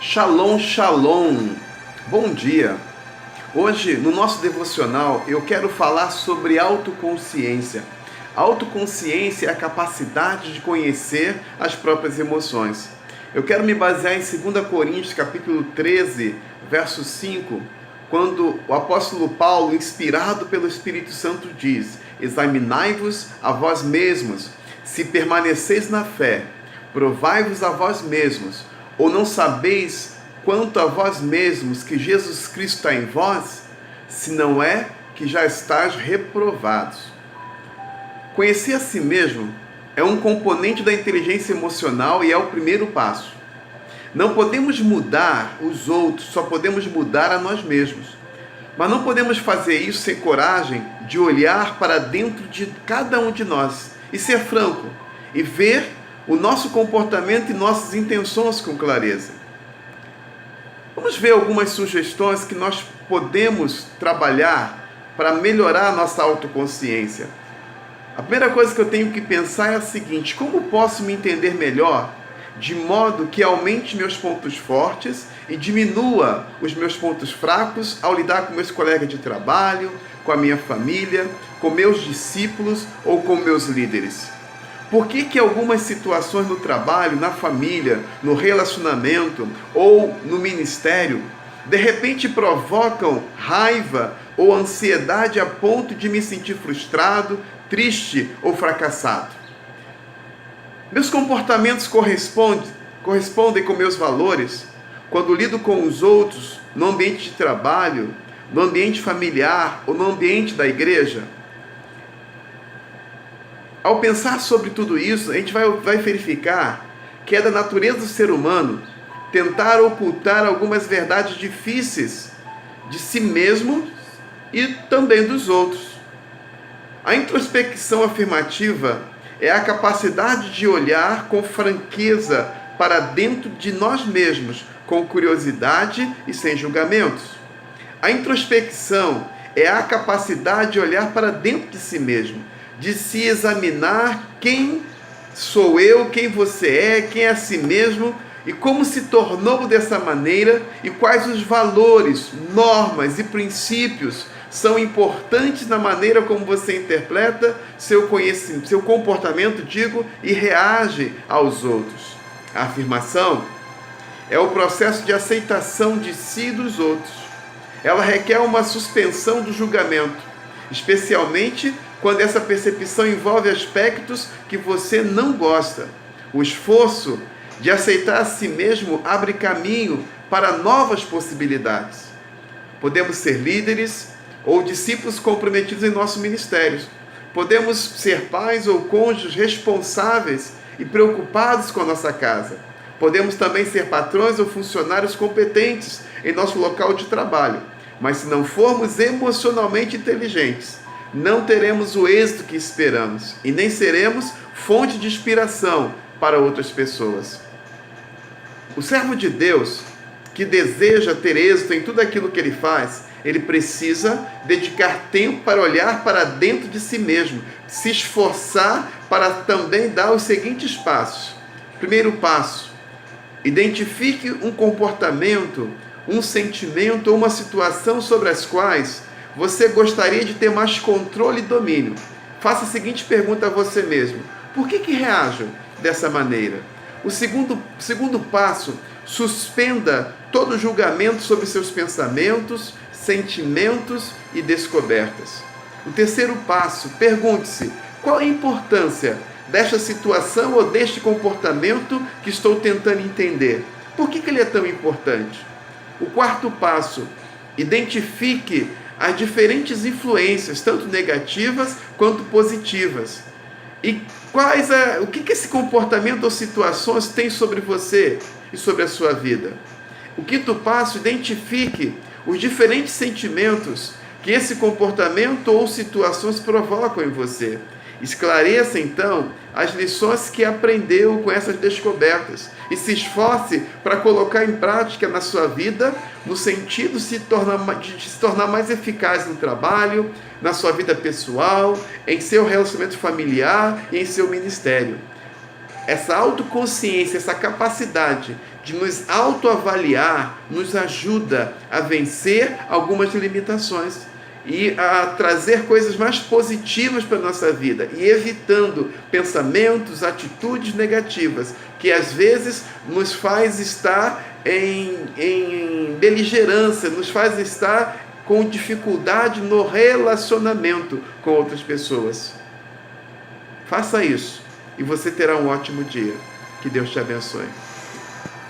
Shalom, shalom. Bom dia. Hoje, no nosso devocional, eu quero falar sobre autoconsciência. Autoconsciência é a capacidade de conhecer as próprias emoções. Eu quero me basear em 2 Coríntios, capítulo 13, verso 5, quando o apóstolo Paulo, inspirado pelo Espírito Santo, diz: examinai-vos a vós mesmos, se permaneceis na fé, provai-vos a vós mesmos, ou não sabeis quanto a vós mesmos que Jesus Cristo está em vós, se não é que já estáis reprovados. Conhecer a si mesmo é um componente da inteligência emocional e é o primeiro passo. Não podemos mudar os outros, só podemos mudar a nós mesmos. Mas não podemos fazer isso sem coragem de olhar para dentro de cada um de nós e ser franco e ver o nosso comportamento e nossas intenções com clareza. Vamos ver algumas sugestões que nós podemos trabalhar para melhorar a nossa autoconsciência. A primeira coisa que eu tenho que pensar é a seguinte: como posso me entender melhor, de modo que aumente meus pontos fortes e diminua os meus pontos fracos ao lidar com meus colegas de trabalho, com a minha família, com meus discípulos ou com meus líderes? Por que algumas situações no trabalho, na família, no relacionamento ou no ministério, de repente provocam raiva ou ansiedade a ponto de me sentir frustrado, triste ou fracassado? Meus comportamentos correspondem com meus valores quando lido com os outros no ambiente de trabalho, no ambiente familiar ou no ambiente da igreja? Ao pensar sobre tudo isso, a gente vai verificar que é da natureza do ser humano tentar ocultar algumas verdades difíceis de si mesmo e também dos outros. A introspecção afirmativa é a capacidade de olhar com franqueza para dentro de nós mesmos, com curiosidade e sem julgamentos. A introspecção é a capacidade de olhar para dentro de si mesmo, de se examinar quem sou eu, quem você é, quem é a si mesmo e como se tornou dessa maneira e quais os valores, normas e princípios são importantes na maneira como você interpreta seu comportamento, e reage aos outros. A afirmação é o processo de aceitação de si e dos outros. Ela requer uma suspensão do julgamento, especialmente quando essa percepção envolve aspectos que você não gosta. O esforço de aceitar a si mesmo abre caminho para novas possibilidades. Podemos ser líderes ou discípulos comprometidos em nossos ministérios. Podemos ser pais ou cônjuges responsáveis e preocupados com a nossa casa. Podemos também ser patrões ou funcionários competentes em nosso local de trabalho. Mas se não formos emocionalmente inteligentes, não teremos o êxito que esperamos e nem seremos fonte de inspiração para outras pessoas. O servo de Deus, que deseja ter êxito em tudo aquilo que ele faz, ele precisa dedicar tempo para olhar para dentro de si mesmo, se esforçar para também dar os seguintes passos. Primeiro passo: identifique um comportamento, um sentimento ou uma situação sobre as quais você gostaria de ter mais controle e domínio. Faça a seguinte pergunta a você mesmo: por que reajo dessa maneira? O segundo passo: suspenda todo julgamento sobre seus pensamentos, sentimentos e descobertas. O terceiro passo: pergunte-se: qual é a importância desta situação ou deste comportamento que estou tentando entender? Por que ele é tão importante? O quarto passo: identifique as diferentes influências, tanto negativas quanto positivas. E o que esse comportamento ou situações tem sobre você e sobre a sua vida? O quinto passo: identifique os diferentes sentimentos que esse comportamento ou situações provocam em você. Esclareça, então, as lições que aprendeu com essas descobertas e se esforce para colocar em prática na sua vida, no sentido de se tornar mais eficaz no trabalho, na sua vida pessoal, em seu relacionamento familiar e em seu ministério. Essa autoconsciência, essa capacidade de nos autoavaliar, nos ajuda a vencer algumas limitações e a trazer coisas mais positivas para a nossa vida, e evitando pensamentos, atitudes negativas, que às vezes nos faz estar em beligerância, nos faz estar com dificuldade no relacionamento com outras pessoas. Faça isso e você terá um ótimo dia. Que Deus te abençoe.